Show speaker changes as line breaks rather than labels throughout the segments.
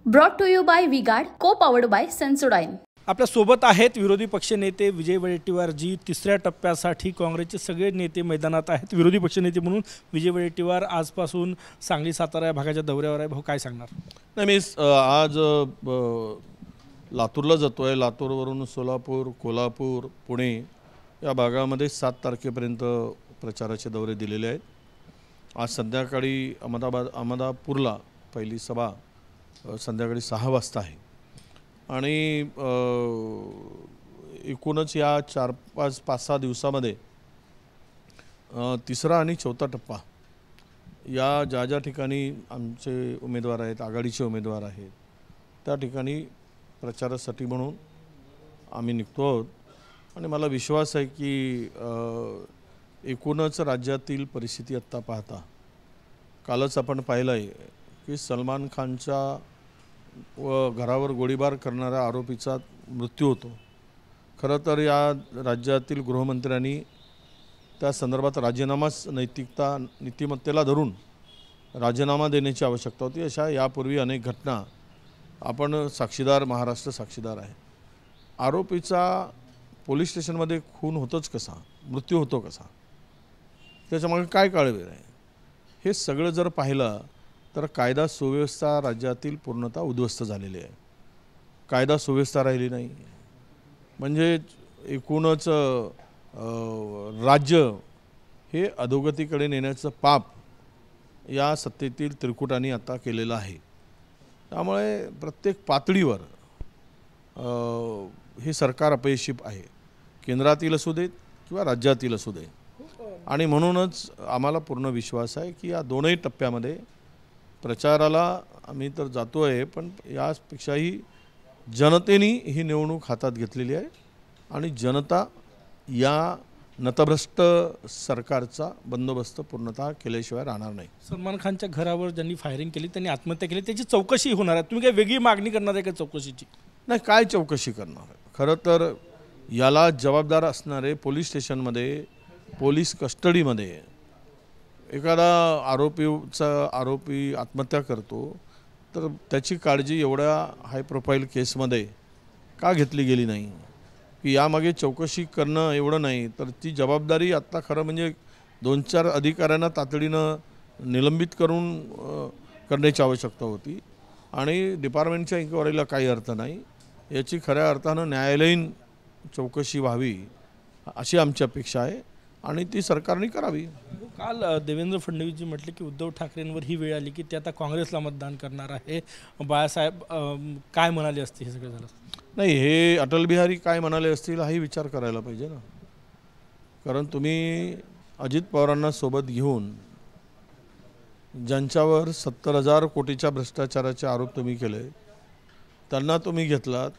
Brought to you by V-Guard, co-powered by Sensodyne.
आपल्या सोबत आहेत विरोधी पक्षनेते विजय वडेट्टीवार जी तिसऱ्या टप्प्यासाठी काँग्रेसचे सगळे नेते मैदानात आहेत। विरोधी पक्षनेते म्हणून विजय वडेट्टीवार आजपासून सांगली सातारा या भागाच्या दौऱ्यावर आहे। भाऊ काय सांगणार?
नाही, मी आज लातूरला जातोय। लातूरवरून सोलापूर, कोल्हापूर, पुणे या भागामध्ये 7 तारखेपर्यंत प्रचाराचे दौरे दिलेले आहेत। आज संध्याकाळी अहमदापूरला पहिली सभा संध्याकाळी 6 वाजता आहे आणि एकूणच या 4-5-6 दिवसामध्ये तिसरा आणि चौथा टप्पा या ज्या ठिकाणी आमचे उमेदवार आहेत, आघाडीचे उमेदवार आहेत, त्या ठिकाणी प्रचारासाठी म्हणून आम्ही निघतो आहोत आणि मला विश्वास आहे की एकूणच राज्यातील परिस्थिती आत्ता पाहता कालच आपण पाहिलं आहे की सलमान खानच्या व घरावर गोळीबार करणाऱ्या आरोपीचा मृत्यू होतो। खरं तर या राज्यातील गृहमंत्र्यांनी त्या संदर्भात राजीनामाच नीतिमत्तेला धरून राजीनामा देण्याची आवश्यकता होती। अशा यापूर्वी अनेक घटना आपण महाराष्ट्र साक्षीदार आहे। आरोपीचा पोलीस स्टेशनमध्ये खून होतोच कसा, मृत्यू होतो कसा, त्याच्यामागे काय काळवेळ आहे, हे सगळं जर पाहिलं तर कायदा सुव्यवस्था राज्यातील पूर्णतः उद्ध्वस्त झालेली आहे। कायदा सुव्यवस्था राहिली नाही म्हणजे एकूणच राज्य हे अधोगतीकडे नेण्याचं पाप या सत्तेतील त्रिकुटांनी आता केलेलं आहे। त्यामुळे प्रत्येक पातळीवर हे सरकार अपयशी आहे, केंद्रातील असू देत किंवा राज्यातील असू दे। आणि म्हणूनच आम्हाला पूर्ण विश्वास आहे की या दोनही टप्प्यामध्ये प्रचाराला आम्ही तर जातो आहे, पण यापेक्षाही जनतेने ही निवडणूक हातात घेतलेली आहे आणि जनता या नतभ्रष्ट सरकारचा बंदोबस्त पूर्णतः केल्याशिवाय राहणार नाही।
सलमान खानच्या घरावर ज्यांनी फायरिंग केली त्यांनी आत्महत्या केली, त्याची चौकशी होणार आहे। तुम्ही काय वेगळी मागणी करणार आहे का चौकशीची?
नाही, काय चौकशी करणार आहे? खरं तर याला जबाबदार असणारे पोलीस स्टेशनमध्ये, पोलीस कस्टडीमध्ये एखादा आरोपी आत्महत्या करतो तर त्याची काळजी एवढ्या हाय प्रोफाईल केसमध्ये का घेतली गेली नाही की यामागे चौकशी करणं एवढं नाही तर ती जबाबदारी आत्ता खरं म्हणजे 2-4 अधिकाऱ्यांना तातडीनं निलंबित करून करण्याची आवश्यकता होती आणि डिपार्टमेंटच्या इन्क्वायरीला काही अर्थ नाही। याची खऱ्या अर्थानं न्यायालयीन चौकशी व्हावी अशी आमची अपेक्षा आहे आणि ती सरकारने करावी।
काल देवेंद्र फडणवीसजी म्हटले की उद्धव ठाकरेंवर ही वेळ आली की ते आता काँग्रेसला मतदान करणार आहे। बाळासाहेब काय म्हणाले असते हे सगळं झालं?
नाही, हे अटल बिहारी काय म्हणाले असतील हाही विचार करायला पाहिजे ना, कारण तुम्ही अजित पवारांना सोबत घेऊन ज्यांच्यावर 70,000 कोटीच्या भ्रष्टाचाराचे आरोप तुम्ही केले त्यांना तुम्ही घेतलात,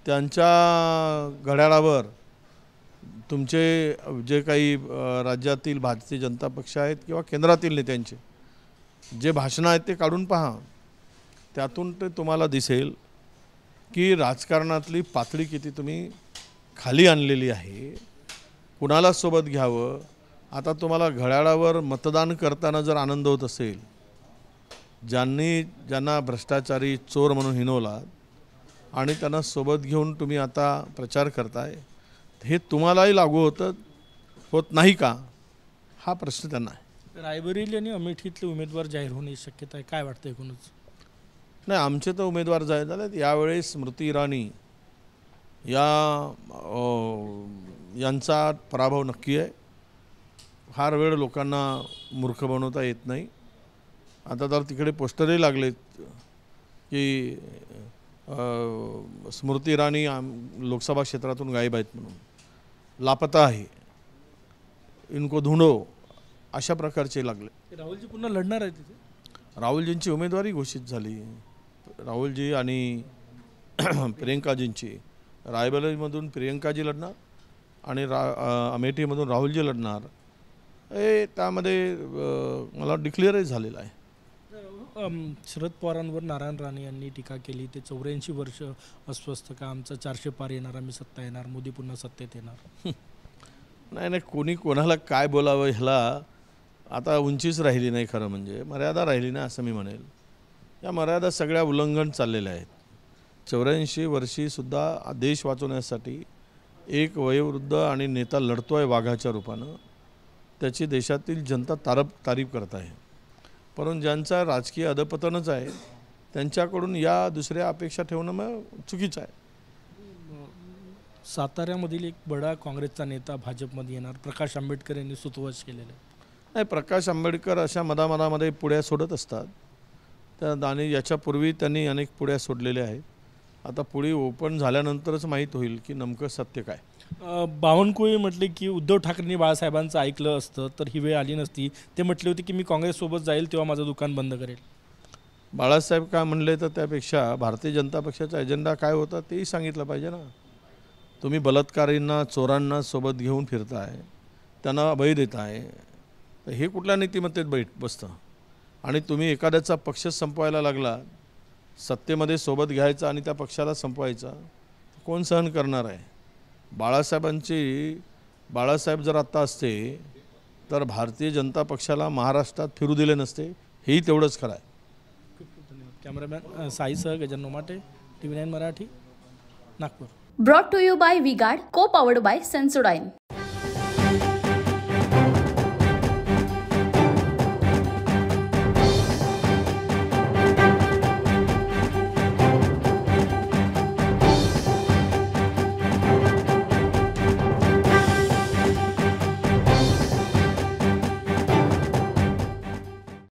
त्यांच्या घड्याळावर तुमचे जे काही राज्यातील भारतीय जनता पक्ष आहेत किंवा केंद्रातील नेत्यांचे जे भाषणं आहेत ते काढून पहा, त्यातून ते तुम्हाला दिसेल की राजकारणातली पातळी किती तुम्ही खाली आणलेली आहे। कुणाला सोबत घ्यावं? आता तुम्हाला घड्याळावर मतदान करताना जर आनंद होत असेल, ज्यांना भ्रष्टाचारी चोर म्हणून हिणवलात आणि त्यांना सोबत घेऊन तुम्ही आता प्रचार करताय, हे तुम्हालाही लागू होत नाही का, हा प्रश्न त्यांना आहे।
रायबरेली आणि अमेठीतले उमेदवार जाहीर होण्याची शक्यता आहे, काय वाटतं एकूणच?
नाही, आमचे तर उमेदवार जाहीर झालेत। यावेळेस स्मृती इराणी यांचा पराभव नक्की आहे। फार वेळ लोकांना मूर्ख बनवता येत नाही। आता तर तिकडे पोस्टरही लागलेत की स्मृती इराणी लोकसभा क्षेत्रातून गायब आहेत म्हणून, लापता आहे, इनको ढूंढो, अशा प्रकारचे लागले।
राहुलजी पुन्हा लढणार आहे तिथे?
राहुलजींची उमेदवारी घोषित झाली। राहुलजी आणि प्रियंकाजींची, रायबरेलीमधून प्रियंकाजी लढणार आणि अमेठीमधून राहुलजी लढणार, हे त्यामध्ये मला डिक्लेअरही झालेलं आहे।
शरद पवारांवर नारायण राणे यांनी टीका केली, ते 84 वर्ष अस्वस्थ का, आमचा 400 पार येणार, आम्ही सत्ता येणार, मोदी पुन्हा सत्तेत येणार।
नाही, कोणी कोणाला काय बोलावं ह्याला आता उंचीच राहिली नाही, खरं म्हणजे मर्यादा राहिली नाही असं मी म्हणेल। या मर्यादा सगळ्या उल्लंघन चाललेल्या आहेत. 84 वर्षीसुद्धा देश वाचवण्यासाठी एक वयोवृद्ध आणि नेता लढतोय वाघाच्या रूपानं, त्याची देशातील जनता तारीफ करत आहे. परंतु ज्यांचा राजकीय अधपतनच आहे त्यांच्याकडून या दुसऱ्या अपेक्षा ठेवणं मग चुकीचं आहे.
साताऱ्यामधील एक बडा काँग्रेसचा नेता भाजपमध्ये येणार, प्रकाश आंबेडकर यांनी सुतवच केलेलं आहे.
नाही, प्रकाश आंबेडकर अशा मधामधामध्ये पुढ्या सोडत असतात. आणि याच्यापूर्वी त्यांनी अनेक पुढ्या सोडलेल्या आहेत. आता पुढे ओपन झाल्यानंतरच माहीत होईल की नेमकं सत्य काय.
बावनकुळे म्हटले की उद्धव ठाकरेंनी बाळासाहेबांचं ऐकलं असतं तर ही वेळ आली नसती. ते म्हटले होते की मी काँग्रेससोबत जाईल तेव्हा माझं दुकान बंद करेल.
बाळासाहेब काय म्हणले तर त्यापेक्षा भारतीय जनता पक्षाचा एजेंडा काय होता तेही सांगितलं पाहिजे ना. तुम्ही बलात्कारींना, चोरांना सोबत घेऊन फिरताय, त्यांना अभय देताय, तर हे कुठल्या नीतिमत्तेत बसतं. आणि तुम्ही एखाद्याचा पक्ष संपवायला लागला, सत्तेमध्ये सोबत घ्यायचा आणि त्या पक्षाला संपवायचा, कोण सहन करणार आहे. बाळासाहेब जर आत्ता असते तर भारतीय जनता पक्षाला महाराष्ट्रात फिरू दिले नसते, हेही तेवढंच खरं आहे.
Cameraman साईसह Gajanan Mate, TV9 Marathi, Nagpur.
Brought to you by V-Guard, co-powered bye Sensodyne.